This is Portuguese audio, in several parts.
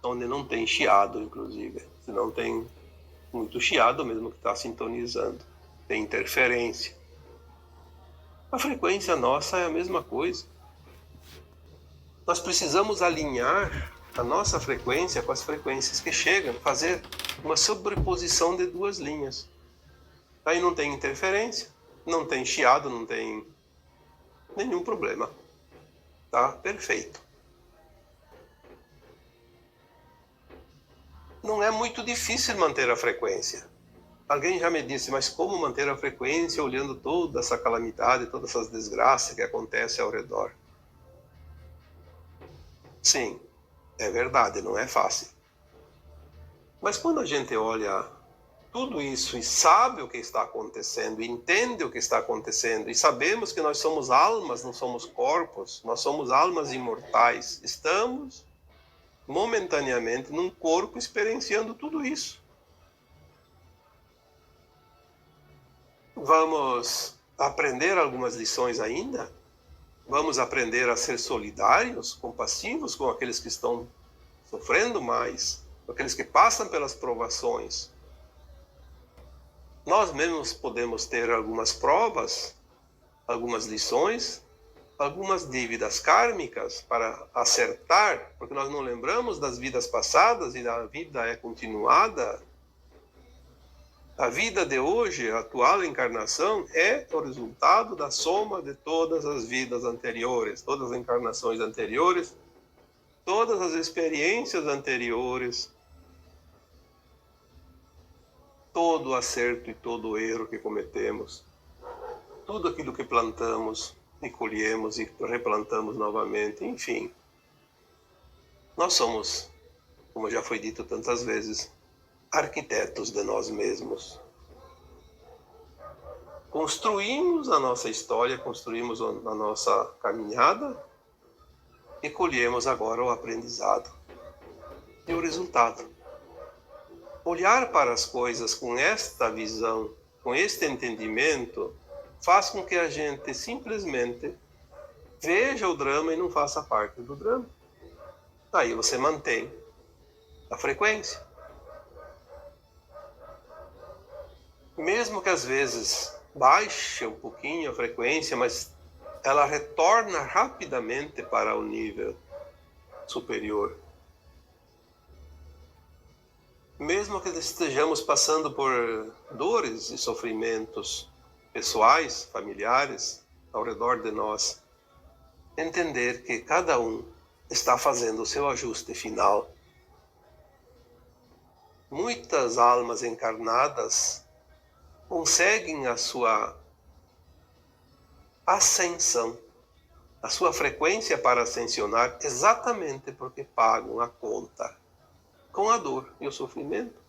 onde não tem chiado, inclusive. Se não tem muito chiado, mesmo que está sintonizando, tem interferência. A frequência nossa é a mesma coisa. Nós precisamos alinhar a nossa frequência com as frequências que chegam, fazer uma sobreposição de duas linhas. Aí não tem interferência, não tem chiado, não tem nenhum problema. Tá? Perfeito. Não é muito difícil manter a frequência. Alguém já me disse, mas como manter a frequência olhando toda essa calamidade, todas essas desgraças que acontecem ao redor? Sim, é verdade, não é fácil. Mas quando a gente olha tudo isso e sabe o que está acontecendo, entende o que está acontecendo, e sabemos que nós somos almas, não somos corpos, nós somos almas imortais, estamos momentaneamente num corpo experienciando tudo isso. Vamos aprender algumas lições ainda? Vamos aprender a ser solidários, compassivos com aqueles que estão sofrendo mais, com aqueles que passam pelas provações. Nós mesmos podemos ter algumas provas, algumas lições, algumas dívidas kármicas para acertar, porque nós não lembramos das vidas passadas e a vida é continuada. A vida de hoje, a atual encarnação, é o resultado da soma de todas as vidas anteriores, todas as encarnações anteriores, todas as experiências anteriores, todo o acerto e todo o erro que cometemos, tudo aquilo que plantamos e colhemos e replantamos novamente, enfim. Nós somos, como já foi dito tantas vezes, arquitetos de nós mesmos. Construímos a nossa história, construímos a nossa caminhada e colhemos agora o aprendizado e o resultado. Olhar para as coisas com esta visão, com este entendimento, faz com que a gente simplesmente veja o drama e não faça parte do drama. Aí você mantém a frequência. Mesmo que às vezes baixe um pouquinho a frequência, mas ela retorna rapidamente para o nível superior. Mesmo que estejamos passando por dores e sofrimentos pessoais, familiares, ao redor de nós, entender que cada um está fazendo o seu ajuste final. Muitas almas encarnadas conseguem a sua ascensão, a sua frequência para ascensionar exatamente porque pagam a conta com a dor e o sofrimento.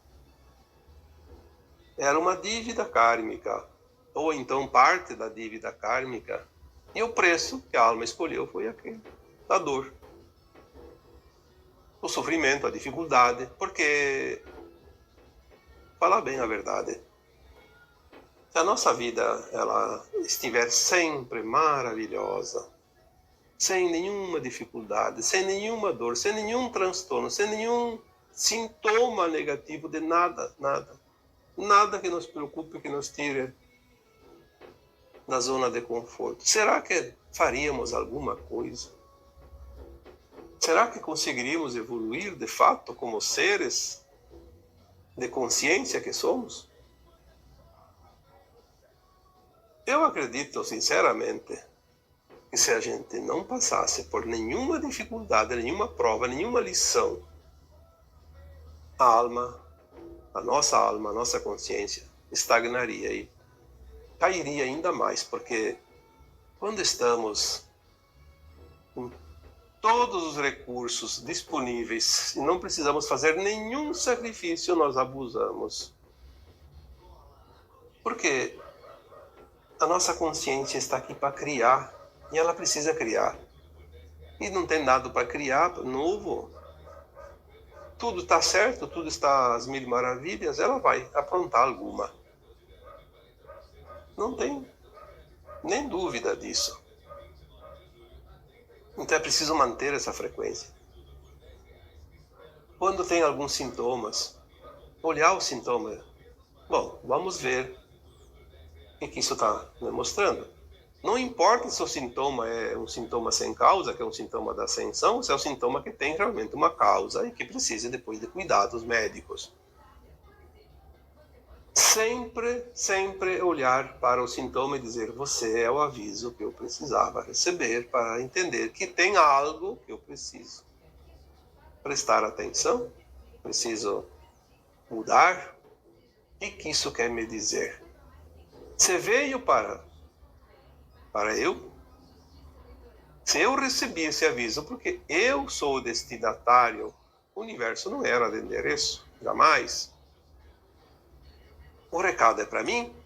Era uma dívida kármica, ou então parte da dívida kármica, e o preço que a alma escolheu foi aquele, a dor, o sofrimento, a dificuldade, porque, falar bem a verdade, se a nossa vida ela estiver sempre maravilhosa, sem nenhuma dificuldade, sem nenhuma dor, sem nenhum transtorno, sem nenhum sintoma negativo de nada, nada que nos preocupe, que nos tire da zona de conforto. Será que faríamos alguma coisa? Será que conseguiríamos evoluir de fato como seres de consciência que somos? Eu acredito sinceramente que se a gente não passasse por nenhuma dificuldade, nenhuma prova, nenhuma lição, a nossa consciência estagnaria e cairia ainda mais, porque quando estamos com todos os recursos disponíveis e não precisamos fazer nenhum sacrifício, nós abusamos. Porque a nossa consciência está aqui para criar e ela precisa criar. E não tem nada para criar novo. Tudo está certo, tudo está às mil maravilhas, ela vai aprontar alguma. Não tem nem dúvida disso. Então é preciso manter essa frequência. quando tem alguns sintomas, olhar os sintomas. Bom, vamos ver o que isso está me mostrando. Não importa se o sintoma é um sintoma sem causa, que é um sintoma da ascensão, se é um sintoma que tem realmente uma causa e que precisa depois de cuidados médicos. Sempre olhar para o sintoma e dizer: você é o aviso que eu precisava receber para entender que tem algo que eu preciso prestar atenção, preciso mudar. O que isso quer me dizer? Você veio para eu? Se eu recebi esse aviso porque eu sou o destinatário, o universo não era de endereço, jamais. O recado é para mim,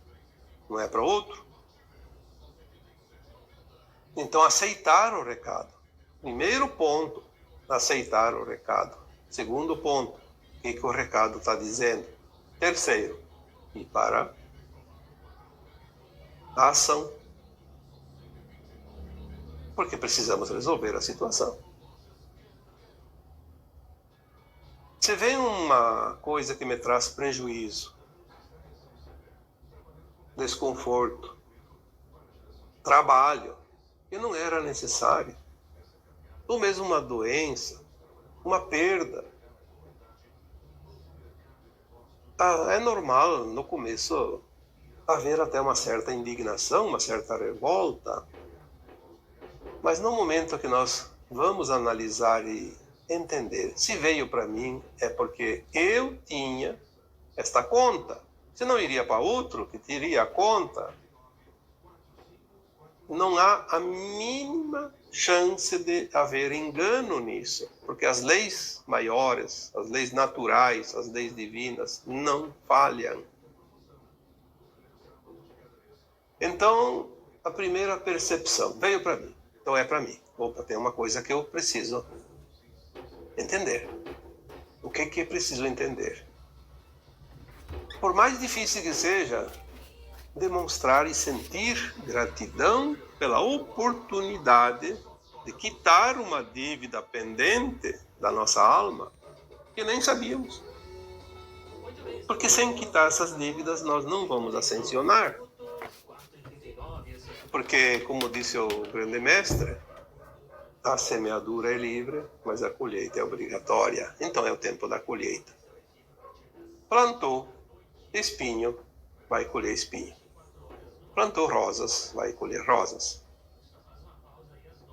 não é para outro. Então, aceitar o recado. Primeiro ponto, aceitar o recado. Segundo ponto, o que o recado está dizendo. Terceiro, ir para a ação. Porque precisamos resolver a situação. Se vem uma coisa que me traz prejuízo, desconforto, trabalho, que não era necessário, ou mesmo uma doença, uma perda. É normal no começo haver até uma certa indignação, uma certa revolta, mas no momento que nós vamos analisar e entender, se veio para mim é porque eu tinha esta conta. Se não iria para outro que teria a conta, não há a mínima chance de haver engano nisso, porque as leis maiores, as leis naturais, as leis divinas não falham. Então, a primeira percepção veio para mim, então é para mim. Opa, tem uma coisa que eu preciso entender. O que preciso entender? Por mais difícil que seja, demonstrar e sentir gratidão pela oportunidade de quitar uma dívida pendente da nossa alma que nem sabíamos. Porque sem quitar essas dívidas nós não vamos ascensionar. Porque, como disse o grande mestre, a semeadura é livre, mas a colheita é obrigatória. Então é o tempo da colheita. Plantou espinho, vai colher espinho. Plantou rosas, vai colher rosas.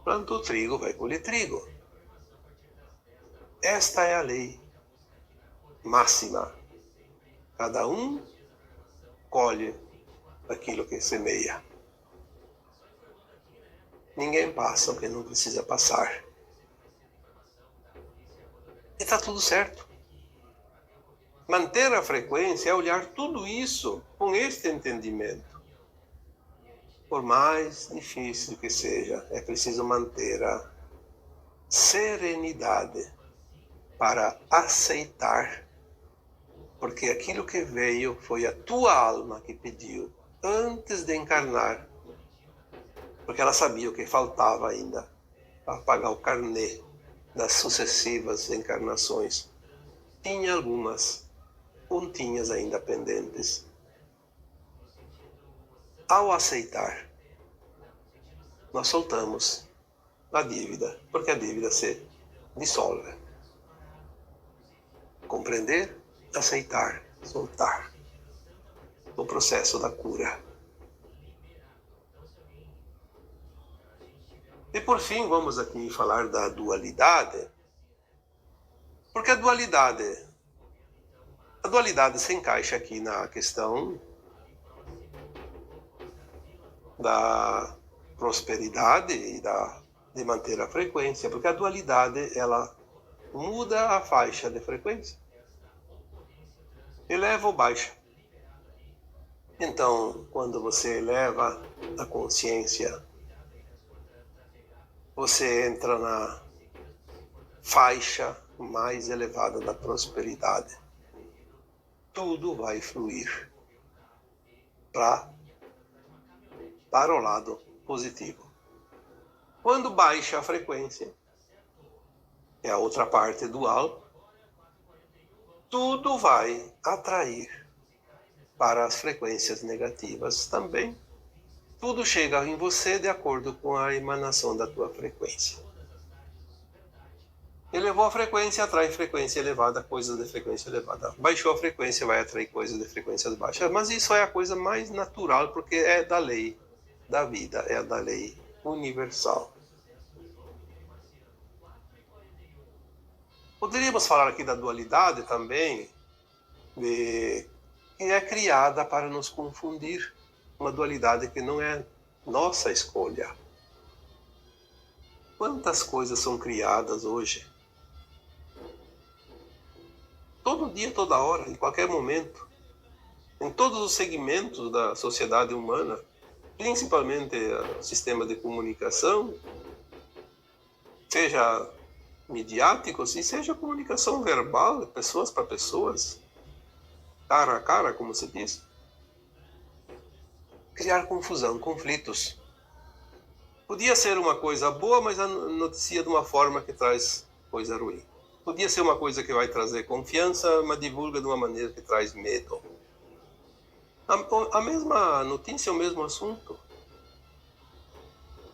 Plantou trigo, vai colher trigo. Esta é a lei máxima. Cada um colhe aquilo que semeia. Ninguém passa o que não precisa passar. E está tudo certo. Manter a frequência é olhar tudo isso com este entendimento. Por mais difícil que seja, é preciso manter a serenidade para aceitar, porque aquilo que veio foi a tua alma que pediu antes de encarnar, porque ela sabia o que faltava ainda para pagar o carnê das sucessivas encarnações. Tinha algumas pontinhas ainda pendentes. Ao aceitar, nós soltamos a dívida, porque a dívida se dissolve. Compreender, aceitar, soltar. O processo da cura. E por fim, vamos aqui falar da dualidade, porque a dualidade se encaixa aqui na questão da prosperidade e de manter a frequência, porque a dualidade ela muda a faixa de frequência, eleva ou baixa. Então, quando você eleva a consciência, você entra na faixa mais elevada da prosperidade. Tudo vai fluir para o lado positivo. Quando baixa a frequência, é a outra parte dual, tudo vai atrair para as frequências negativas também. Tudo chega em você de acordo com a emanação da tua frequência. Elevou a frequência, atrai frequência elevada, coisas de frequência elevada. Baixou a frequência, vai atrair coisas de frequências baixas. Mas isso é a coisa mais natural, porque é da lei da vida, é da lei universal. Poderíamos falar aqui da dualidade também, que é criada para nos confundir. Uma dualidade que não é nossa escolha. Quantas coisas são criadas hoje? Todo dia, toda hora, em qualquer momento. Em todos os segmentos da sociedade humana, principalmente o sistema de comunicação, seja midiáticos e seja comunicação verbal, pessoas para pessoas, cara a cara, como se diz. Criar confusão, conflitos. Podia ser uma coisa boa, mas noticia de uma forma que traz coisa ruim. Podia ser uma coisa que vai trazer confiança, mas divulga de uma maneira que traz medo. A mesma notícia, o mesmo assunto.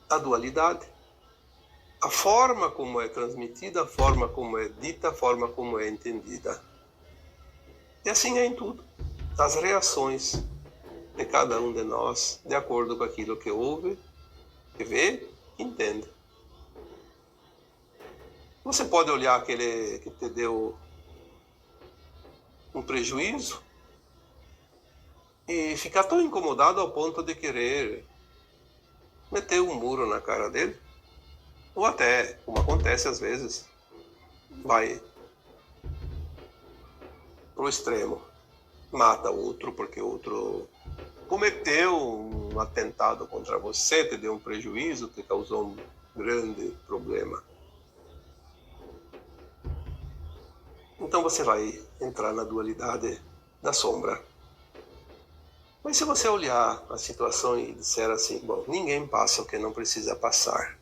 A dualidade. A forma como é transmitida, a forma como é dita, a forma como é entendida. E assim é em tudo. As reações de cada um de nós, de acordo com aquilo que ouve, que vê, que entende. Você pode olhar aquele que te deu um prejuízo e ficar tão incomodado ao ponto de querer meter um muro na cara dele. Ou até, como acontece às vezes, vai pro extremo. Mata o outro porque o outro cometeu um atentado contra você, te deu um prejuízo, te causou um grande problema. Então você vai entrar na dualidade da sombra. Mas se você olhar a situação e disser assim, bom, ninguém passa o que não precisa passar.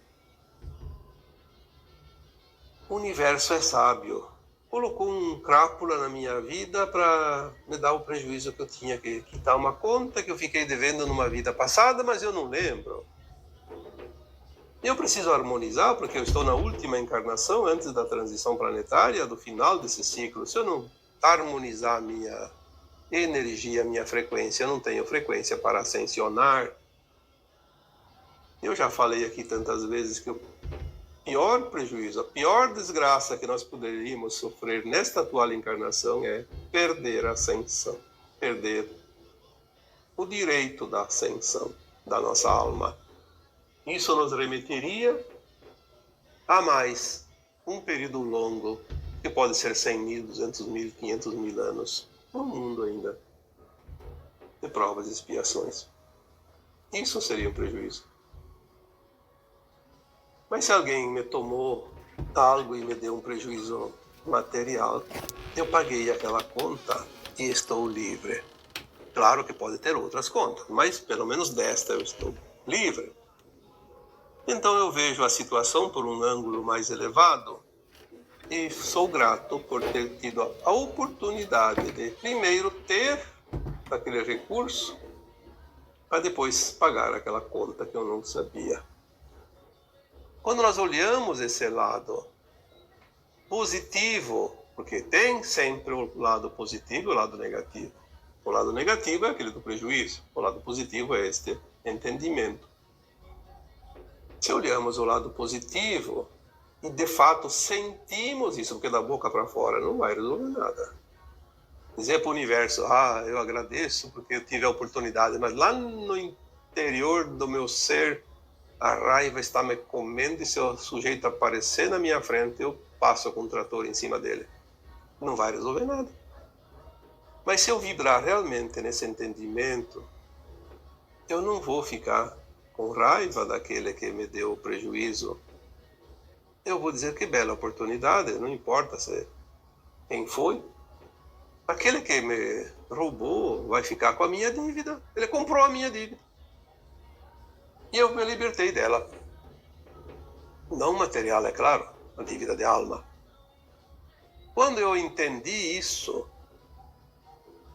O universo é sábio. Colocou um crápula na minha vida para me dar o prejuízo que eu tinha que quitar uma conta que eu fiquei devendo numa vida passada, mas eu não lembro. Eu preciso harmonizar porque eu estou na última encarnação antes da transição planetária, do final desse ciclo. Se eu não harmonizar a minha energia, a minha frequência, eu não tenho frequência para ascensionar. Eu já falei aqui tantas vezes que o pior prejuízo, a pior desgraça que nós poderíamos sofrer nesta atual encarnação é perder a ascensão, perder o direito da ascensão da nossa alma. Isso nos remeteria a mais um período longo, que pode ser 100 mil, 200 mil, 500 mil anos, no mundo ainda, de provas e expiações. Isso seria um prejuízo. Mas se alguém me tomou algo e me deu um prejuízo material, eu paguei aquela conta e estou livre. Claro que pode ter outras contas, mas pelo menos desta eu estou livre. Então eu vejo a situação por um ângulo mais elevado e sou grato por ter tido a oportunidade de primeiro ter aquele recurso para depois pagar aquela conta que eu não sabia. Quando nós olhamos esse lado positivo, porque tem sempre o lado positivo e o lado negativo. O lado negativo é aquele do prejuízo, o lado positivo é este entendimento. Se olhamos o lado positivo e de fato sentimos isso, porque da boca para fora não vai resolver nada. Dizer para o universo, eu agradeço porque eu tive a oportunidade, mas lá no interior do meu ser, a raiva está me comendo e se o sujeito aparecer na minha frente, eu passo com o trator em cima dele. Não vai resolver nada. Mas se eu vibrar realmente nesse entendimento, eu não vou ficar com raiva daquele que me deu o prejuízo. Eu vou dizer que bela oportunidade, não importa quem foi. Aquele que me roubou vai ficar com a minha dívida. Ele comprou a minha dívida. E eu me libertei dela. Não material, é claro, a dívida de alma. Quando eu entendi isso,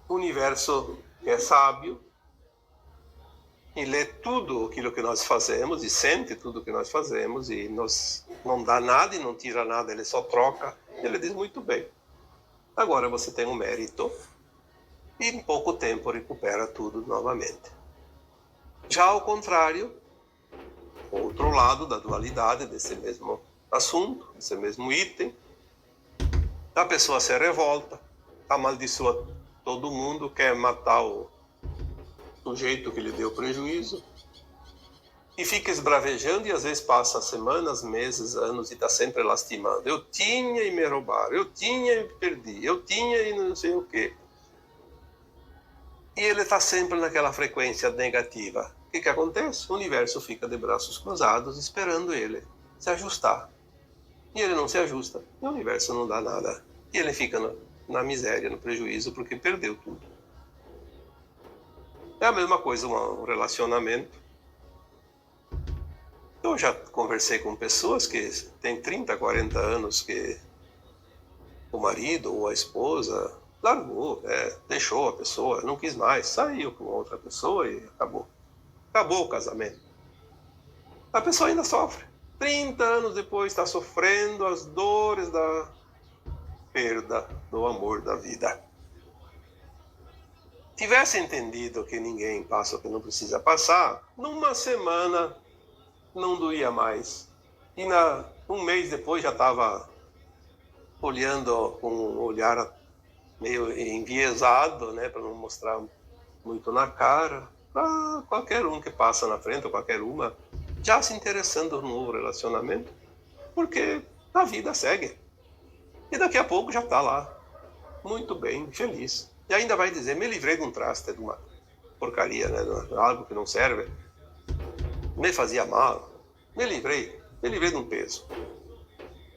o universo é sábio e lê tudo aquilo que nós fazemos e sente tudo que nós fazemos e nos não dá nada e não tira nada, ele só troca. Ele diz muito bem. Agora você tem um mérito e em pouco tempo recupera tudo novamente. Já ao contrário, outro lado da dualidade desse mesmo assunto, desse mesmo item, a pessoa se revolta, amaldiçoa todo mundo, quer matar o sujeito que lhe deu prejuízo e fica esbravejando e às vezes passa semanas, meses, anos e está sempre lastimando. Eu tinha e me roubaram, eu tinha e perdi, eu tinha e não sei o quê. E ele está sempre naquela frequência negativa. O que acontece? O universo fica de braços cruzados esperando ele se ajustar. E ele não se ajusta, e o universo não dá nada. E ele fica na miséria, no prejuízo, porque perdeu tudo. É a mesma coisa um relacionamento. Eu já conversei com pessoas que têm 30, 40 anos que o marido ou a esposa largou, deixou a pessoa, não quis mais, saiu com outra pessoa e acabou. Acabou o casamento. A pessoa ainda sofre. 30 anos depois está sofrendo as dores da perda do amor da vida. Tivesse entendido que ninguém passa o que não precisa passar, numa semana não doía mais. E um mês depois já estava olhando com um olhar meio enviesado, né, para não mostrar muito na cara, para qualquer um que passa na frente, ou qualquer uma, já se interessando no novo relacionamento, porque a vida segue. E daqui a pouco já está lá, muito bem, feliz. E ainda vai dizer, me livrei de um traste, de uma porcaria, né, algo que não serve. Me fazia mal, me livrei de um peso.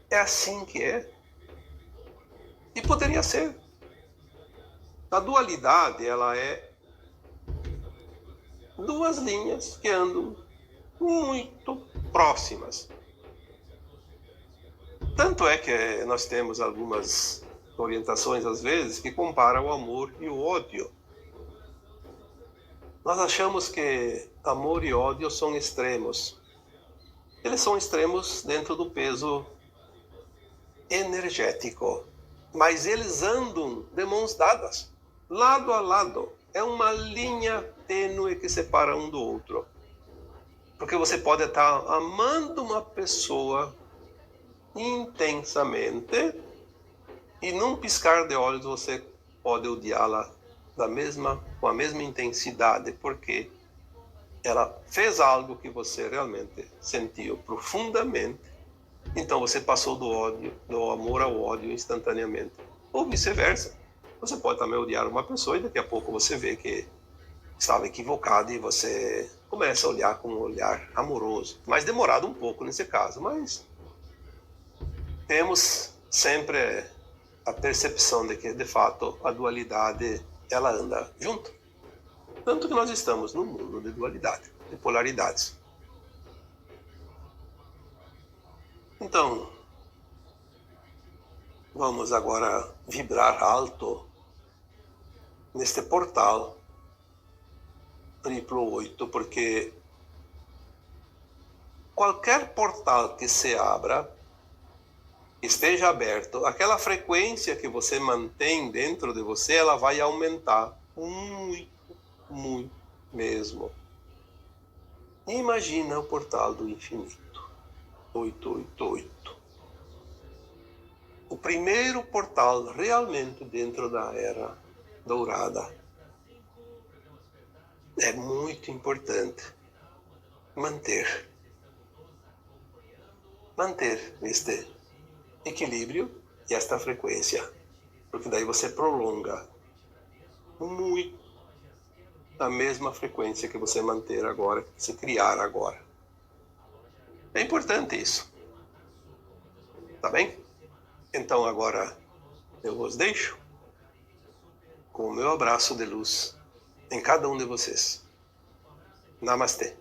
É assim que é. E poderia ser. A dualidade, ela é duas linhas que andam muito próximas. Tanto é que nós temos algumas orientações, às vezes, que comparam o amor e o ódio. Nós achamos que amor e ódio são extremos. Eles são extremos dentro do peso energético, mas eles andam de mãos dadas, lado a lado. É uma linha tênue que separa um do outro. Porque você pode estar amando uma pessoa intensamente e num piscar de olhos você pode odiá-la com a mesma intensidade, porque ela fez algo que você realmente sentiu profundamente. Então você passou do amor ao ódio instantaneamente. Ou vice-versa. Você pode também odiar uma pessoa e daqui a pouco você vê que estava equivocado e você começa a olhar com um olhar amoroso. Mais demorado um pouco nesse caso, mas temos sempre a percepção de que, de fato, a dualidade ela anda junto. Tanto que nós estamos num mundo de dualidade, de polaridades. Então, vamos agora vibrar alto neste portal 888, porque qualquer portal que se abra, esteja aberto, aquela frequência que você mantém dentro de você, ela vai aumentar muito, muito mesmo. Imagina o portal do infinito, 888. O primeiro portal realmente dentro da era dourada. É muito importante manter este equilíbrio e esta frequência, porque daí você prolonga muito a mesma frequência que você manter agora, que você criar agora. É importante isso. Tá bem? Então agora eu vos deixo com o meu abraço de luz em cada um de vocês. Namastê.